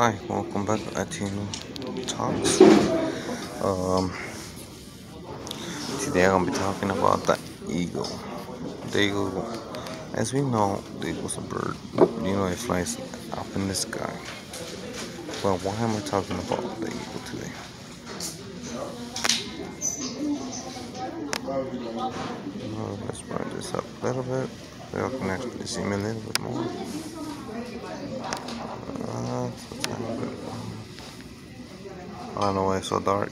Hi, welcome back to Latino Talks. Um, Today I'm gonna be talking about the eagle. The eagle, as we know, the eagle's a bird. It flies up in the sky. Well, why am I talking about the eagle today? Let's burn this up a little bit. So you can actually see me a little bit more. It's a tiny bit. I don't know why it's so dark.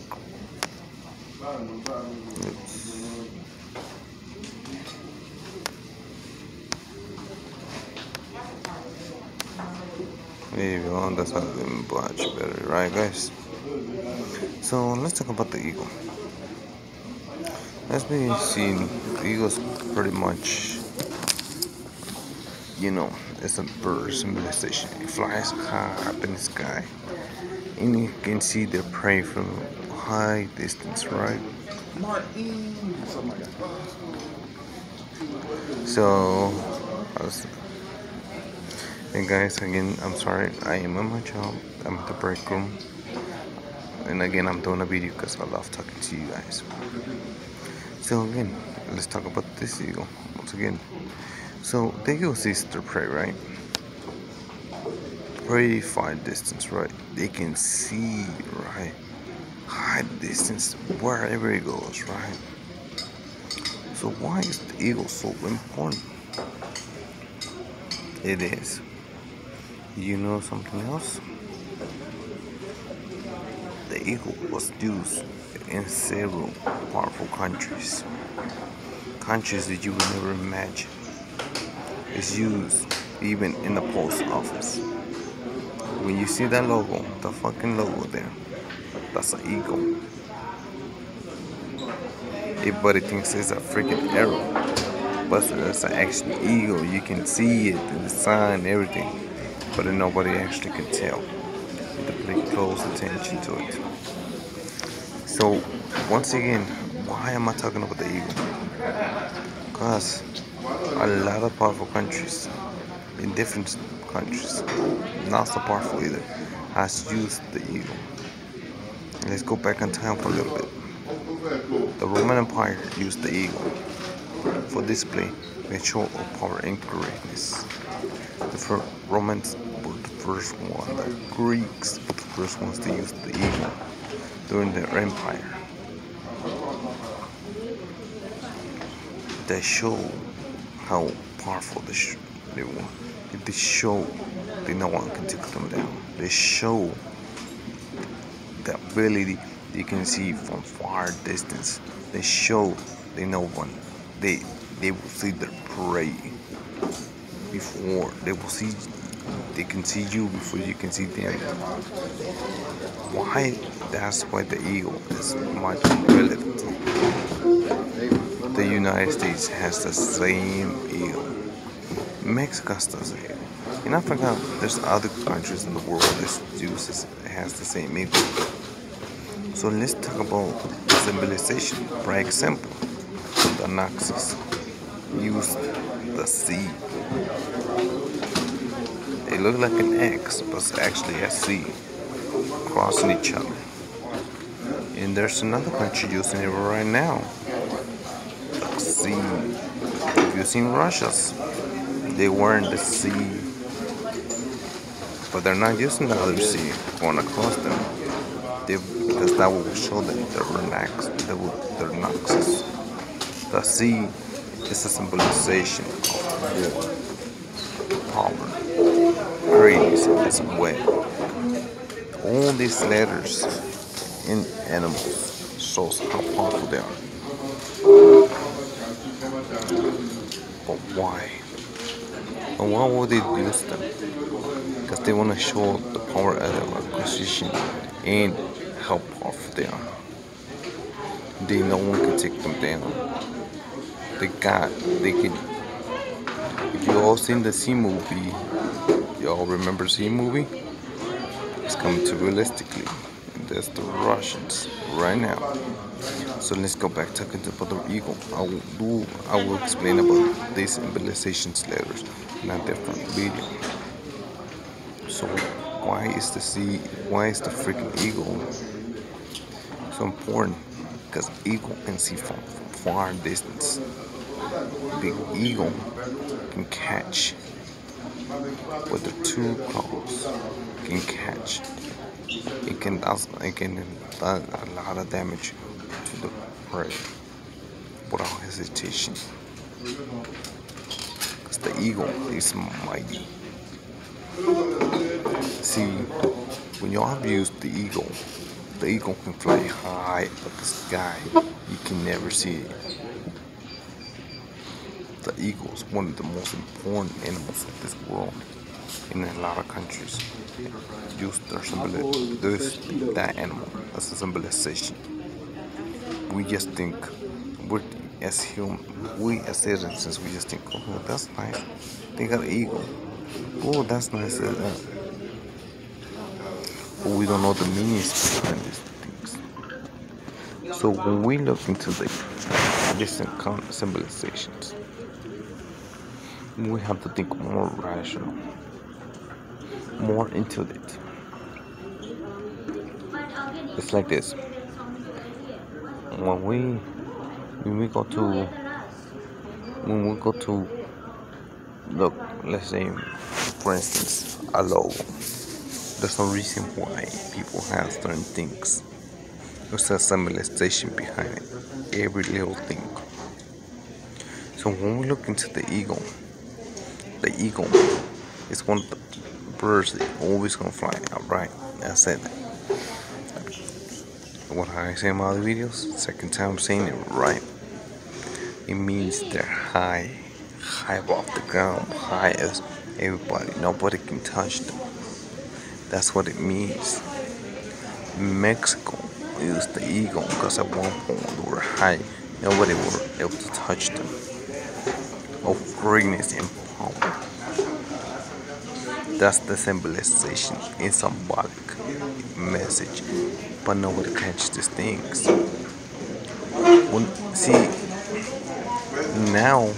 There you go, that's how they much better, right, guys? So let's talk about the eagle. As we see, the eagle's pretty much, it's a bird symbolization. It flies high up in the sky, and you can see their prey from high distance, right? So, and guys, again, I'm sorry, I am on my job. I'm at the break room, and again, I'm doing a video because I love talking to you guys. So again, let's talk about this eagle once again. So the eagle sees their prey, right? Pretty far distance, right? They can see, right? High distance wherever it goes, right? So why is the eagle so important? It is. You know something else? The eagle was used in several powerful countries. Countries that you would never imagine. It's used even in the post office. When you see that logo, the fucking logo there, that's an eagle. Everybody thinks it's a freaking arrow, but it's an actual eagle. You can see it in the sign and everything, but nobody actually can tell. You have to pay close attention to it. So, once again, why am I talking about the eagle? Because a lot of powerful countries, in different countries, not so powerful either, has used the eagle. Let's go back in time for a little bit. The Roman Empire used the eagle for display and show of power and greatness. The Romans were the first one, the Greeks were the first ones to use the eagle during their empire. They show how powerful they were. They show that no one can take them down. They show the ability you can see from far distance. They show they know one. They will see their prey before they can see you before you can see them. Why? That's why the eagle is much relevant. The United States has the same eagle. Mexico has the same. In Africa, there's other countries in the world that has the same eagle. So let's talk about symbolization. For example, the Nazis used the C. It looked like an X, but it's actually a C crossing each other. And there's another country using it right now. The C. If you've seen Russia's, they wearing the C, but they're not using the other C going across them. Because that will show them they're Nazis. The C is a symbolization of war, power, greatness as well. All these letters in animals shows how powerful they are. But why? And why would they use them? Because they want to show the power of their position and how powerful they are. No one can take them down. They can. If you all seen the C movie, y'all remember C movie? It's coming to realistically. And that's the Russians right now. So let's go back talking about the eagle. I will explain about these symbolizations letters in a different video. So why is the freaking eagle so important? Because eagle can see from far distance. The eagle can catch with the two claws. Can catch. It can do a lot of damage to the prey without hesitation. Because the eagle is mighty. See, when y'all have used the eagle can fly high up the sky. You can never see it. The eagle is one of the most important animals of this world. In a lot of countries, use that animal as a symbolization. We just think, we as citizens, we just think, oh, that's nice. They got an eagle. Oh, that's nice. But we don't know the meanings behind these things. So when we look into the different symbolizations, we have to think more rational, more into it. It's like this. When we go to look, let's say, for instance, a logo. There's no reason why people have certain things. There's a symbolization behind it. Every little thing. So when we look into the eagle is one of the birds that always gonna fly outright. I said that. What I say in my other videos, second time saying it right. It means they're high above the ground, high as everybody. Nobody can touch them. That's what it means. Mexico used the eagle because at one point they were high. Nobody were able to touch them. Of greatness and power. That's the symbolization. It's symbolic message. But nobody catches these things. See, now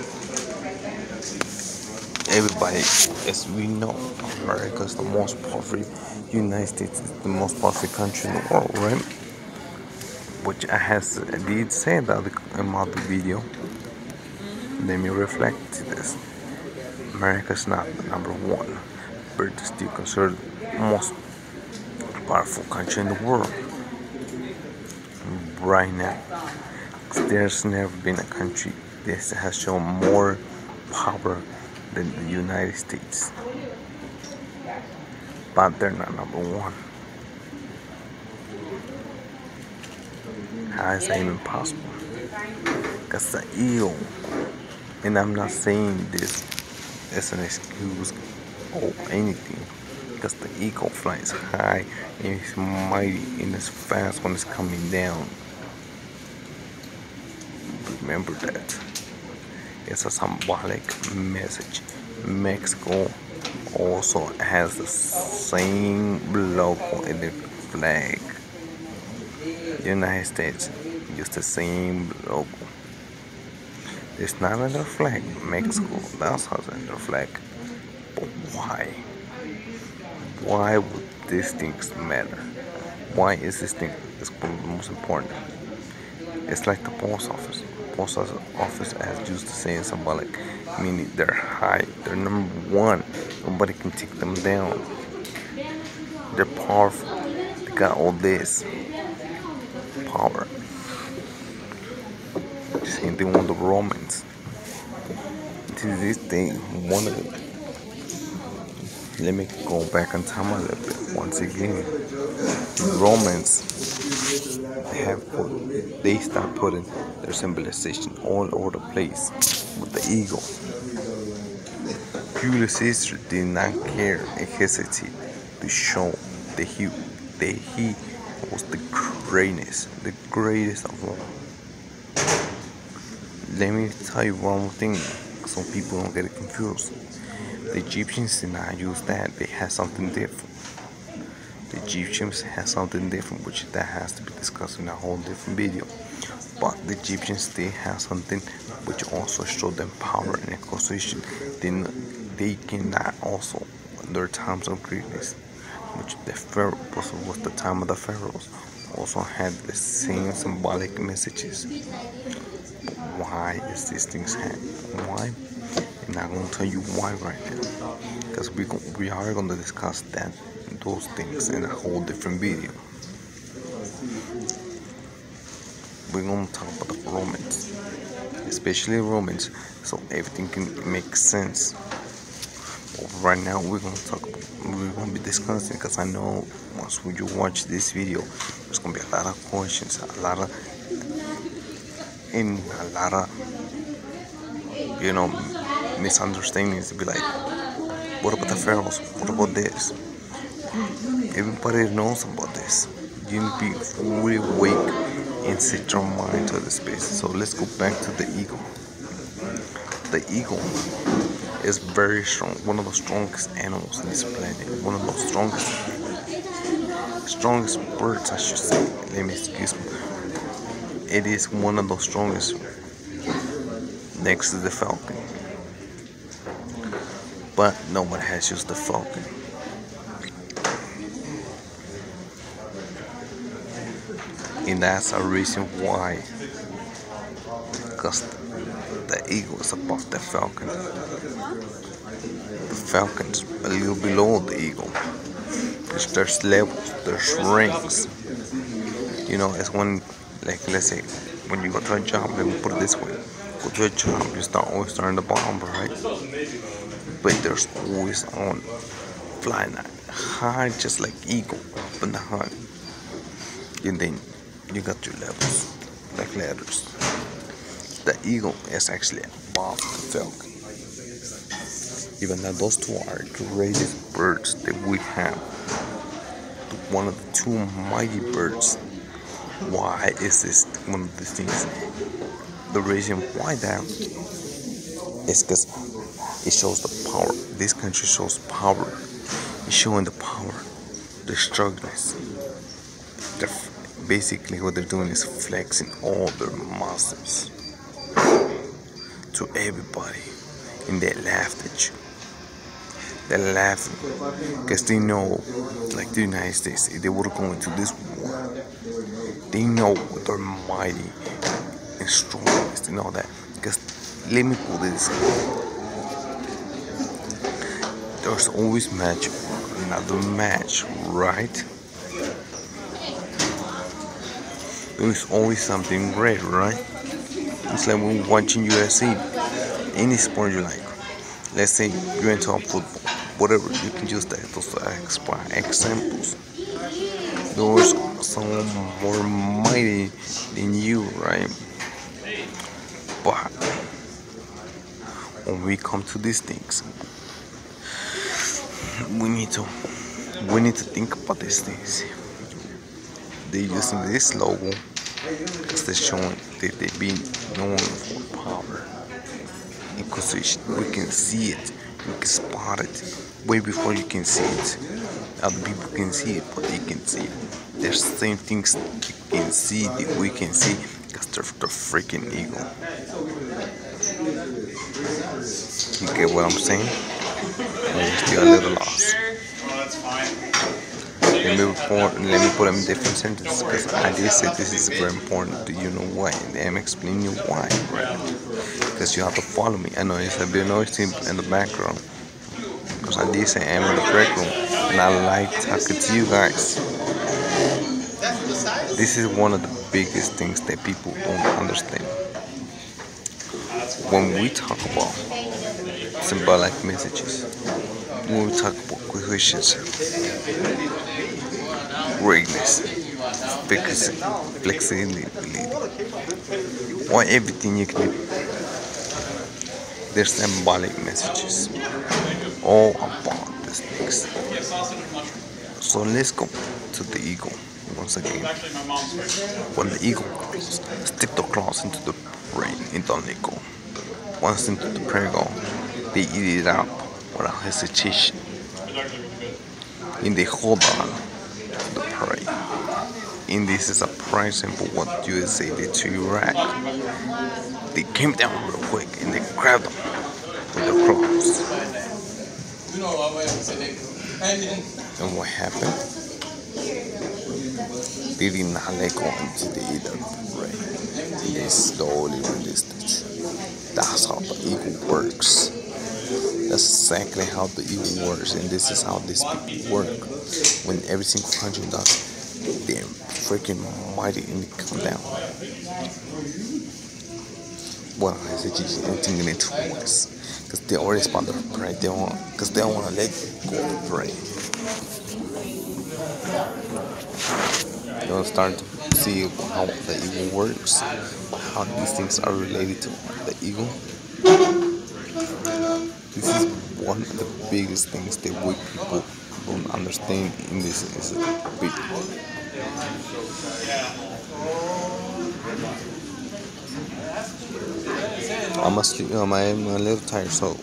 everybody, as we know, America is the most powerful. United States is the most powerful country in the world, right? Which I did say that in my other video. Let me reflect to this. America is not the number one, but it's still considered the most powerful country in the world right now. There's never been a country that has shown more power than the United States, but they're not number one. How is that even possible? Because the eagle, and I'm not saying this as an excuse or anything, because the eagle flies high and it's mighty and it's fast when it's coming down. Remember that. It's a symbolic message. Mexico also has the same logo in the flag. The United States use the same logo. It's not in their flag. Mexico does have in their flag. But why? Why would these things matter? Why is this thing one of the most important? It's like the post office. Post office has used the same symbolic, meaning they're high, they're number one. Nobody can take them down. They're powerful. They got all this power. Same thing with the Romans. To this day, one of them. Let me go back in time a little bit once again. The Romans they start putting their symbolization all over the place with the eagle. Julius Caesar did not care and hesitate to show that he was the greatest of all. Let me tell you one more thing, so people don't get it confused. The Egyptians did not use that. They had something different. The Egyptians had something different, which that has to be discussed in a whole different video. But the Egyptians, they have something which also showed them power and acquisition. They cannot also, in their times of greatness, which the pharaoh was the time of the pharaohs, also had the same symbolic messages. But why is these things happen? Why? And I'm gonna tell you why right now, because we are gonna discuss those things in a whole different video. We're gonna talk about the Romans, especially Romans, so everything can make sense. But right now we're gonna be discussing, because I know once you watch this video, there's gonna be a lot of questions, a lot of misunderstandings. To be like, what about the pharaohs? What about this? Everybody knows about this. You need to be fully awake and set your mind to the space. So let's go back to the eagle. The eagle is very strong, one of the strongest animals on this planet, one of the strongest birds, I should say. Excuse me. It is one of the strongest, next to the falcon. But nobody has used the falcon. And that's a reason why, because the eagle is above the falcon. The falcon's a little below the eagle. Because there's levels, there's ranks. It's when, like, let's say, when you go to a job, let me put it this way. Go to a job, you always start in the bottom, right? But there's always on flying high, just like eagle, up in the high. And then you got your levels, like ladders. The eagle is actually above the falcon. Even though those two are the greatest birds that we have, one of the two mighty birds. Why is this one of the things? The reason why that is because it shows the power. This country shows power. It's showing the power, the strongness. Basically, what they're doing is flexing all their muscles to everybody, and they laughed at you. They're laughing because they know, like the United States, if they were going to this war, they know they're mighty and strongest and all that. Because let me put this: there's always another match, right? There's always something great, right? It's like when watching UFC, any sport you like. Let's say you're into football, whatever, you can use those examples. There's someone more mighty than you, right? But when we come to these things, we need to think about these things. They're using this logo because they're showing that they've been known for power and position. We can see it, we can spot it way before you can see it. Other people can see it, but they can see it. There's the same things you can see that we can see because they're the freaking eagle. You get what I'm saying? You're still a little lost. Let me put them in different sentences, because I did say this is very important. Do you know why? And I'm explaining you why, right? Because you have to follow me. I know it's a bit noisy in the background, because I did say I'm in the break room, and I like talking to you guys. This is one of the biggest things that people don't understand. When we talk about symbolic messages, when we talk about cohesions, greatness, flexibility, or everything you can do, there's symbolic messages all about these things. So let's go to the eagle once again. When the eagle stick the claws into the brain, and don't let go. Once into the prey go, they eat it up without hesitation, and they hold on to the prey. And this is a prime example of what USA did to Iraq. They came down real quick and they grabbed them with their claws. And what happened? They did not let go until they eat the prey. And they slowly released it. That's how the eagle works. That's exactly how the eagle works, and this is how these people work. When every single country does, they're freaking mighty and they come down. Well, I said just thinking it twice, because they already spot the prey. Because they don't want to let go of the prey. You'll start to see how the eagle works, how these things are related to the eagle. This is one of the biggest things that we people don't understand in this is big. I'm asleep. I'm a little tired, so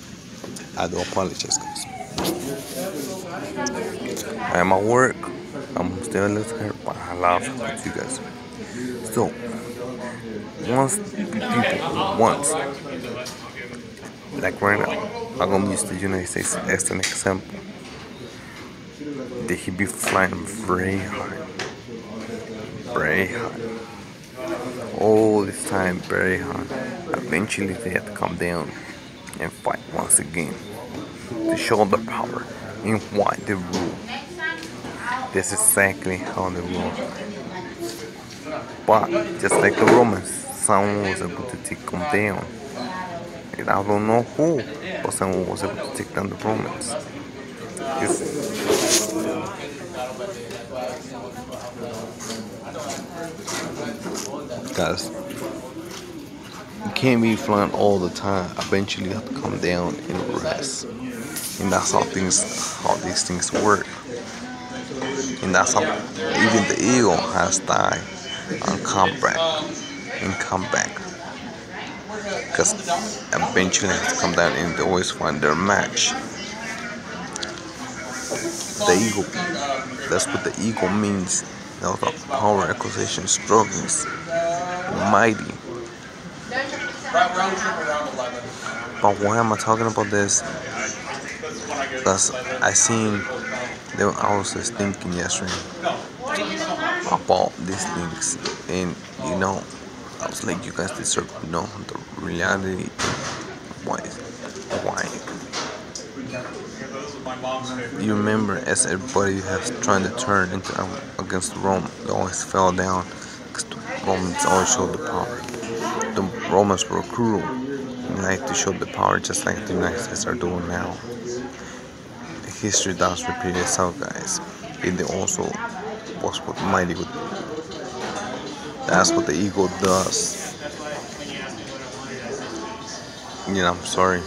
I do apologize, guys. I'm at work. I'm still a little tired, but I love with you guys. So once, like right now, I'm gonna use the United States as an example. They could be flying very high, all this time very high. Eventually, they have to come down and fight once again to show the power and why they rule. That's exactly how they rule. But just like the Romans, someone was able to take them down. And I don't know who, but someone was able to take down the Romans. Guys, you can't be flying all the time. Eventually, you have to come down and rest. And that's how these things work. And that's how even the eagle has died and come back. Because eventually they have to come down and they always find their match. The eagle, that's what the eagle means. That was a power acquisition struggles, mighty. But why am I talking about this? Because I was just thinking yesterday about these things, and I was like, you guys deserve to know the reality. Why? You remember, as everybody has trying to turn against Rome, they always fell down because the Romans always showed the power. The Romans were cruel and like to show the power, just like the United States are doing now. History does repeat itself, guys. And they also was what mighty would. That's what the eagle does. I'm sorry,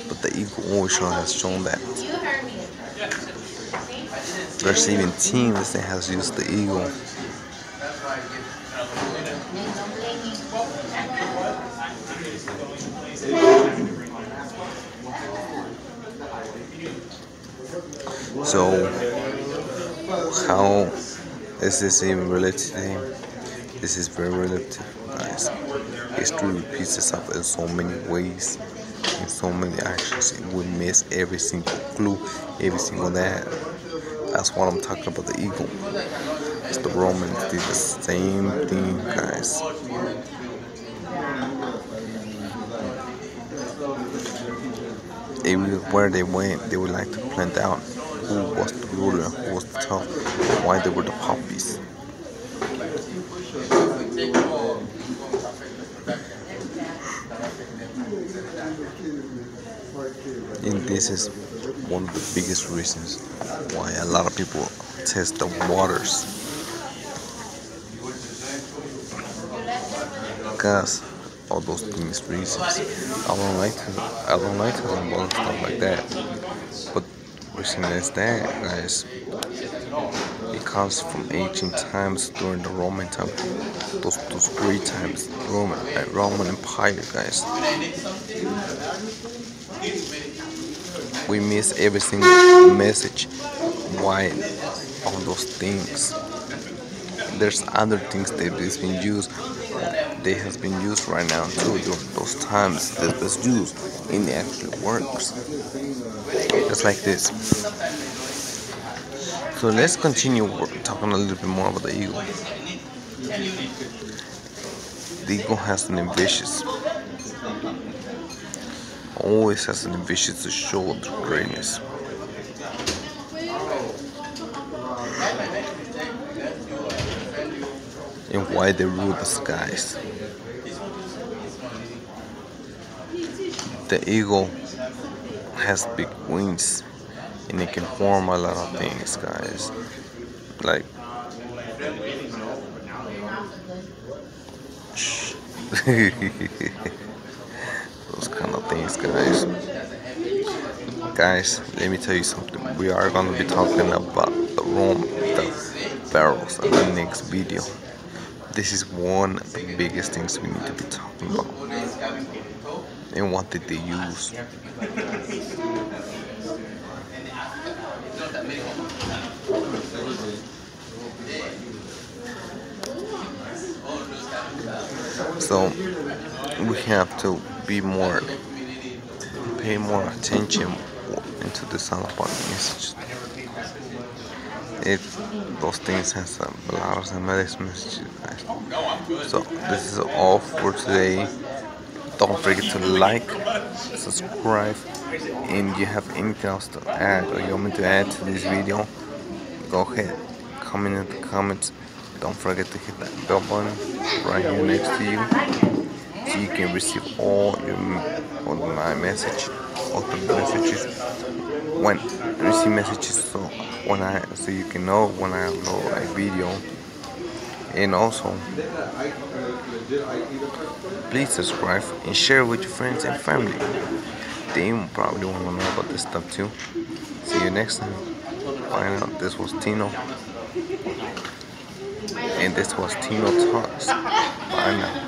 but the eagle always has shown that. There's even teams that has used the eagle. So, how is this even related to him? This is very relative, guys. History repeats itself in so many ways, in so many actions. We miss every single clue, every single that. That's what I'm talking about, the eagle. It's the Romans did the same thing, guys. Everywhere they went, they would like to point out who was the ruler, who was the top, why they were the puppies. And this is one of the biggest reasons why a lot of people test the waters. Because all those things reasons. I don't like talking about stuff like that. But reason is that, guys, it comes from ancient times during the Roman time. Those great times, Roman Empire, guys. We miss every single message. Why all those things? There's other things that is being used they has been used right now too during those times that was used and it actually works. Just like this. So let's continue talking a little bit more about the eagle. The eagle has an ambitions. Always has an ambition to show their greatness. And why they rule the skies. The eagle has big wings and it can form a lot of things, guys. Like those kind of things, guys. Guys, let me tell you something. We are gonna be talking about the barrels in the next video. This is one of the biggest things we need to be talking about. And what did they use? So we have to be more, pay more attention into the Salapod messages. Those things has a lot of messages, guys. So this is all for today. Don't forget to like, subscribe, and you have anything else to add or you want me to add to this video, go ahead, comment in the comments. Don't forget to hit that bell button right here next to you so you can receive all my messages when I receive messages, so you can know when I upload a video. And also, please subscribe and share with your friends and family. They probably want to know about this stuff too. See you next time. Find out. This was Tino. And this was Tino Talks. Bye now.